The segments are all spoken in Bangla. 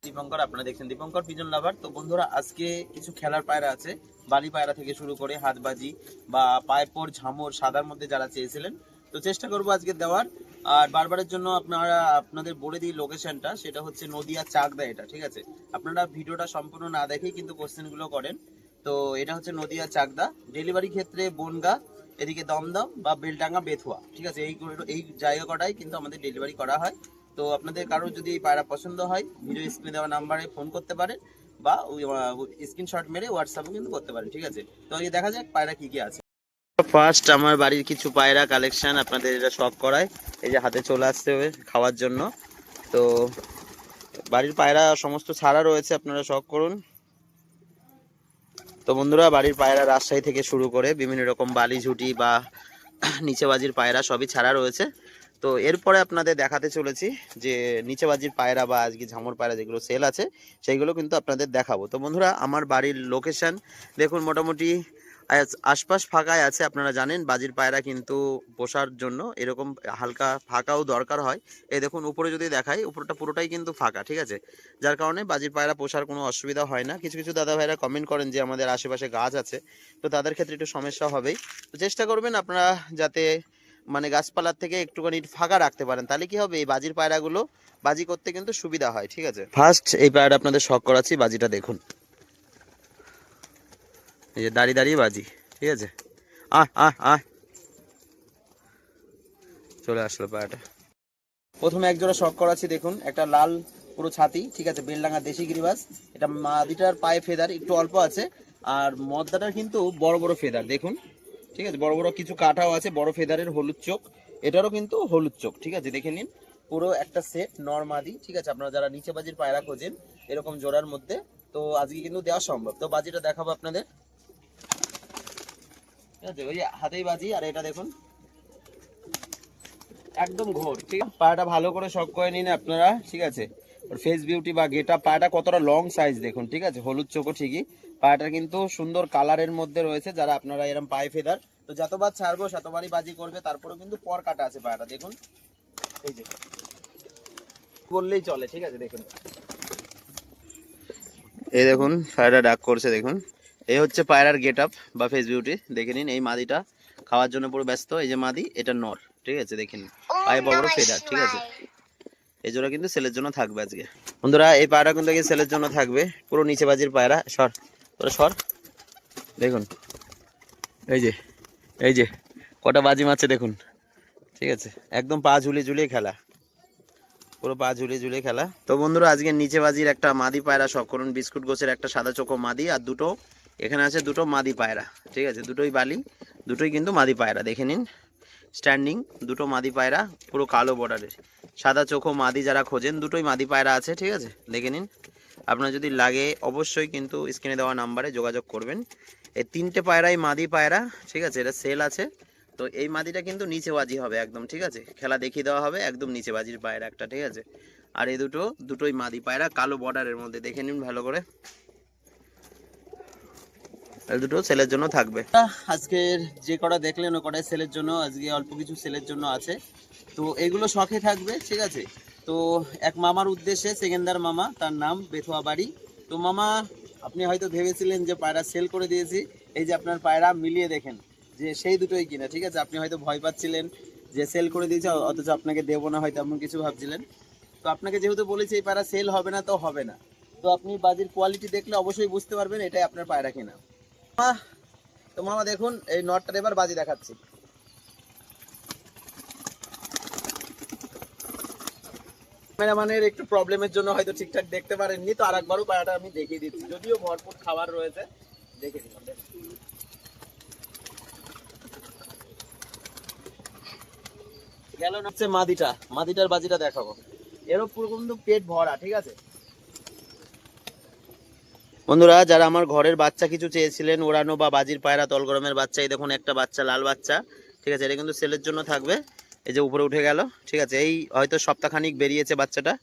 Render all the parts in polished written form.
দীপঙ্কর, আপনারা দেখছেন দীপঙ্কর পিজন লাভার। তো বন্ধুরা, আজকে কিছু খেলার পায়রা আছে, বালি পায়রা থেকে শুরু করে হাতবাজি বা পাইপোর ঝামর সাদার মধ্যে যারা চেয়েছিলেন, তো চেষ্টা করবো আজকে দেওয়ার। আর বারবারের জন্য আপনাদের বলে দিই লোকেশনটা, সেটা হচ্ছে নদিয়া চাকদা। এটা ঠিক আছে, আপনারা ভিডিওটা সম্পূর্ণ না দেখেই কিন্তু কোশ্চেনগুলো করেন। তো এটা হচ্ছে নদিয়া চাকদা। ডেলিভারি ক্ষেত্রে বনগা, এদিকে দমদম বা বেলডাঙ্গা, বেথুয়া, ঠিক আছে, এই জায়গা কটাই কিন্তু আমাদের ডেলিভারি করা হয়। তো আপনাদের কারোর যদি এই পায়রা পছন্দ হয়, ভিডিও স্ক্রিনে দেওয়া নাম্বারে ফোন করতে পারেন বা স্ক্রিনশট মেরে হোয়াটসঅ্যাপও কিন্তু করতে পারেন। ঠিক আছে, তো এই দেখা যাক পায়রা কি কি আছে। ফার্স্ট আমার বাড়ির কিছু পায়রা কালেকশন আপনাদের এটা শখ করায়, এই যে হাতে চলে আসতে হবে খাওয়ার জন্য। তো বাড়ির পায়রা সমস্ত ছাড়া রয়েছে, আপনারা শখ করুন। তো বন্ধুরা, বাড়ির পায়রা রাজশাহী থেকে শুরু করে বিভিন্ন রকম বালি ঝুটি বা নিচে বাজির পায়রা সবই ছাড়া রয়েছে। তো এরপরে আপনাদের দেখাতে চলেছি যে নিচে বাজির পায়রা বা আজকে ঝামর পায়রা যেগুলো সেল আছে সেইগুলো কিন্তু আপনাদের দেখাবো। তো বন্ধুরা, আমার বাড়ির লোকেশন দেখুন, মোটামুটি আশপাশ ফাঁকায় আছে। আপনারা জানেন বাজির পায়রা কিন্তু পোষার জন্য এরকম হালকা ফাঁকাও দরকার হয়। এই দেখুন উপরে যদি দেখাই, উপরটা পুরোটাই কিন্তু ফাঁকা, ঠিক আছে, যার কারণে বাজির পায়রা পোষার কোনো অসুবিধা হয় না। কিছু কিছু দাদা ভাইরা কমেন্ট করেন যে আমাদের আশেপাশে গাছ আছে, তো তাদের ক্ষেত্রে একটু সমস্যা হবেই। তো চেষ্টা করবেন আপনারা যাতে মানে গাছপালার থেকে একটুখানি ফাঁকা রাখতে পারেন, তাহলে কি হবে, এই বাজির পায়রাগুলো বাজি করতে কিন্তু সুবিধা হয়। ঠিক আছে, ফার্স্ট এই পায়রাটা আপনাদের শখ করাচ্ছি, বাজিটা দেখুন, এই যে দাঁড়িয়ে দাঁড়িয়ে বাজি, ঠিক আছে। আহ আহ আহ চলে আসলো পায়রাটা। প্রথমে এক জোড়া শখ করাচ্ছি, দেখুন একটা লাল পুরো ছাতি, ঠিক আছে, বেলডাঙ্গা দেশি গিরিবাজ। এটা মাদিটার পায়ে ফেদার একটু অল্প আছে, আর মদ্দাটার কিন্তু বড় বড় ফেদার দেখুন, ঠিক আছে, বড় বড় কিছু কাটাও আছে, বড় ফেদারের হলুদ চোখ, এটারও কিন্তু হলুদ চোখ, ঠিক আছে, দেখে নিন। পুরো একটা সেট নরমাদি, ঠিক আছে, আপনারা যারা নিচে বাজির পায়রা খোঁজেন এরকম জোড়ার মধ্যে, তো আজকে কিন্তু দেওয়া সম্ভব। তো বাজিটা দেখাবো আপনাদের, ঠিক আছে, ওই হাতেই বাজি। আর এটা দেখুন একদম ঘোর, ঠিক আছে, পায়রাটা ভালো করে শখ করে নিন আপনারা, ঠিক আছে। ওর ফেস বিউটি বা গেটা, পায়রাটা কতটা লং সাইজ দেখুন, ঠিক আছে, হলুদ চোখও ঠিকই, পায়রাটা কিন্তু সুন্দর কালারের মধ্যে রয়েছে। যারা আপনারা এরকম পায়ে ফেদার, তো যতবার ছাড়বো শতবারই বাজি করবে। তারপরে কিন্তু পর কাটা আছে পায়রাটা দেখুন, এই যে বললেই চলে, ঠিক আছে, দেখুন এই দেখুন পায়রা ডাক করছে দেখুন। এই হচ্ছে পায়রার গেট আপ বা ফেস বিউটি, দেখে নিন। এই মাদিটা খাওয়ার জন্য পুরো ব্যস্ত, এই যে মাদি, এটা নর, ঠিক আছে, দেখে নিন, পায়ে বড় বড় ফেদার, ঠিক আছে। এই জোড়া কিন্তু সেলের জন্য থাকবে আজকে বন্ধুরা। এই পায়রা কিন্তু সেলের জন্য থাকবে, পুরো নিচে বাজির পায়রা। সর তোরা সর, দেখুন এই যে, এই যে কটা বাজি মারছে দেখুন, ঠিক আছে, একদম পা ঝুলিয়ে ঝুলিয়ে খেলা, পুরো পা ঝুলিয়ে ঝুলিয়ে খেলা। তো বন্ধুরা, আজকে নিচে বাজির একটা মাদি পায়রা শখ করুন, বিস্কুট গোছের একটা সাদা চোখো মাদি, আর দুটো এখানে আছে দুটো মাদি পায়রা, ঠিক আছে, দুটোই বালি, দুটোই কিন্তু মাদি পায়রা, দেখে নিন স্ট্যান্ডিং, দুটো মাদি পায়রা পুরো কালো বর্ডারের সাদা চোখো মাদি। যারা খোঁজেন দুটোই মাদি পায়রা আছে, ঠিক আছে, দেখে নিন। আপনার যদি লাগে অবশ্যই কিন্তু স্ক্রিনে দেওয়া নাম্বারে যোগাযোগ করবেন। এই তিনটে পায়রাই মাদি পায়রা, ঠিক আছে, এটা সেল আছে। তো এই মাদিটা কিন্তু নিচে বাজি হবে একদম, ঠিক আছে, খেলা দেখিয়ে দেওয়া হবে একদম নিচে বাজির পায়রা একটা, ঠিক আছে। আর এই দুটোই মাদি পায়রা কালো বর্ডারের মধ্যে, দেখে নিন ভালো করে, দুটো সেলের জন্য থাকবে। আজকের যে কটা দেখলেন ও কটাই সেলের জন্য, আজকে অল্প কিছু সেলের জন্য আছে। তো এগুলো শখে থাকবে, ঠিক আছে। তো এক মামার উদ্দেশ্যে, সেকেন্দার মামা, তার নাম বেথুয়া বাড়ি। তো মামা, আপনি হয়তো ভেবেছিলেন যে পায়রা সেল করে দিয়েছি, এই যে আপনার পায়রা মিলিয়ে দেখেন যে সেই দুটোই কিনা, ঠিক আছে। আপনি হয়তো ভয় পাচ্ছিলেন যে সেল করে দিয়েছে, অথচ আপনাকে দেবো না, হয়তো এমন কিছু ভাবছিলেন। তো আপনাকে যেহেতু বলেছি এই পায়রা সেল হবে না, তো হবে না। তো আপনি বাজির কোয়ালিটি দেখলে অবশ্যই বুঝতে পারবেন এটাই আপনার পায়রা কিনা। তো মামা দেখুন, এই নটটার এবার বাজি দেখাচ্ছি। ক্যামেরাম্যানের একটু প্রবলেমের জন্য হয়তো ঠিকঠাক দেখতে পারেননি, তো আরেকবারও পায়রাটা আমি দেখিয়ে দিচ্ছি, যদিও ভরপুর খাবার রয়েছে, দেখে নিলাম। গেল না হচ্ছে মাদিটা, মাদিটার বাজিটা দেখাবো, এরও পুরো কিন্তু পেট ভরা, ঠিক আছে। বন্ধুরা, যারা আমার ঘরের বাচ্চা কিছু চেয়েছিলেন ওড়ানো বা বাজির পায়রা তলগরমের বাচ্চা, এই দেখুন একটা বাচ্চা, লাল বাচ্চা, ঠিক আছে, এটা কিন্তু সেলের জন্য থাকবে। এই যে উপরে উঠে গেল, ঠিক আছে, এই হয়তো সপ্তাহখানিক বেরিয়েছে বাচ্চাটা,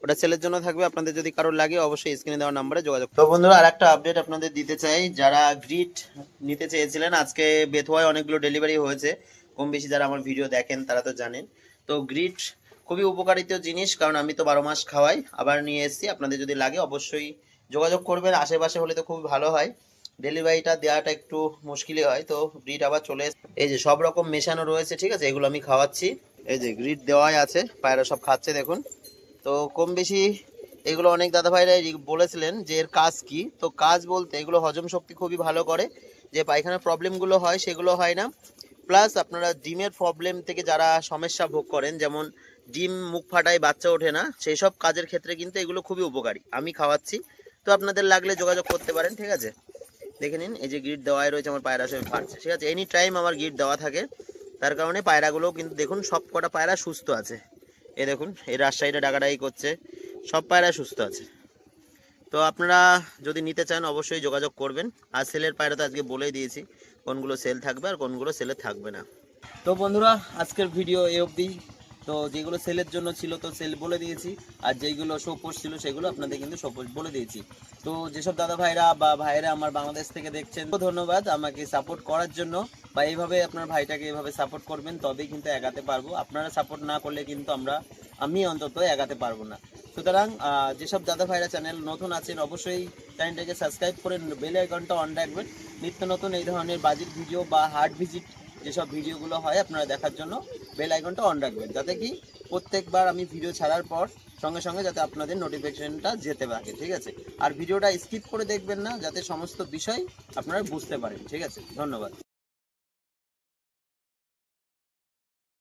ওটা সেলের জন্য থাকবে। আপনাদের যদি কারোর লাগে অবশ্যই স্ক্রিনে দেওয়া নাম্বারে যোগাযোগ। তো বন্ধুরা, আর একটা আপডেট আপনাদের দিতে চাই, যারা গ্রিট নিতে চেয়েছিলেন, আজকে বেথুয়ায় অনেকগুলো ডেলিভারি হয়েছে, কম বেশি যারা আমার ভিডিও দেখেন তারা তো জানেন। তো গ্রিট খুবই উপকারিত জিনিস, কারণ আমি তো 12 মাস খাওয়াই, আবার নিয়ে এসেছি। আপনাদের যদি লাগে অবশ্যই যোগাযোগ করবেন, আশেপাশে হলে তো খুবই ভালো হয়। ডেলিভারিটা দেওয়াটা একটু মুশকিলই হয়, তো গ্রিড আবার চলে এই যে সব রকম মেশানো রয়েছে, ঠিক আছে, এগুলো আমি খাওয়াচ্ছি। এই যে গ্রিড দেওয়াই আছে, পায়রা সব খাচ্ছে দেখুন। তো কম বেশি এগুলো অনেক দাদা ভাইরা বলেছিলেন যে এর কাজ কি। তো কাজ বলতে এগুলো হজম শক্তি খুবই ভালো করে, যে পায়খানার প্রবলেমগুলো হয় সেগুলো হয় না। প্লাস আপনারা ডিমের প্রবলেম থেকে যারা সমস্যা ভোগ করেন, যেমন ডিম মুখ ফাটায় বাচ্চা ওঠে না, সেই সব কাজের ক্ষেত্রে কিন্তু এগুলো খুবই উপকারী, আমি খাওয়াচ্ছি। তো আপনাদের লাগলে যোগাযোগ করতে পারেন, ঠিক আছে। দেখে নিন এই যে গ্রিড দেওয়াই রয়েছে, আমার পায়রা সব ফাটছে, ঠিক আছে। এনি টাইম আমার গ্রিড দেওয়া থাকে, তার কারণে পায়রাগুলো কিন্তু দেখুন সব কটা পায়রা সুস্থ আছে। এ দেখুন এই রাজশাহীটা ডাকাডাকি করছে, সব পায়রা সুস্থ আছে। তো আপনারা যদি নিতে চান অবশ্যই যোগাযোগ করবেন। আর সেলের পায়রা তো আজকে বলেই দিয়েছি কোনগুলো সেল থাকবে আর কোনগুলো সেলে থাকবে না। তো বন্ধুরা আজকের ভিডিও এই অবধি। তো যেগুলো সেলের জন্য ছিল তো সেল বলে দিয়েছি, আর যেগুলো শোপোস্ট ছিল সেগুলো আপনাদের কিন্তু শোপোস্ট বলে দিয়েছি। তো যেসব দাদা ভাইরা বা ভাইরা আমার বাংলাদেশ থেকে দেখছেন, ধন্যবাদ আমাকে সাপোর্ট করার জন্য। বা এইভাবে আপনার ভাইটাকে এইভাবে সাপোর্ট করবেন, তবেই কিন্তু এগাতে পারবো। আপনারা সাপোর্ট না করলে কিন্তু আমি অন্তত এগাতে পারবো না। সুতরাং যেসব দাদা ভাইরা চ্যানেল নতুন আছেন অবশ্যই চ্যানেলটাকে সাবস্ক্রাইব করে বেল আইকনটা অন রাখবেন। নিত্য নতুন এই ধরনের বাজির ভিডিও বা হার্ট ভিজিট যেসব ভিডিওগুলো হয় আপনারা দেখার জন্য বেল আইকনটা অন রাখবেন, যাতে কি প্রত্যেকবার আমি ভিডিও ছাড়ার পর সঙ্গে সঙ্গে যাতে আপনাদের নোটিফিকেশনটা যেতে থাকে, ঠিক আছে। আর ভিডিওটা স্কিপ করে দেখবেন না, যাতে সমস্ত বিষয় আপনারা বুঝতে পারেন, ঠিক আছে। ধন্যবাদ।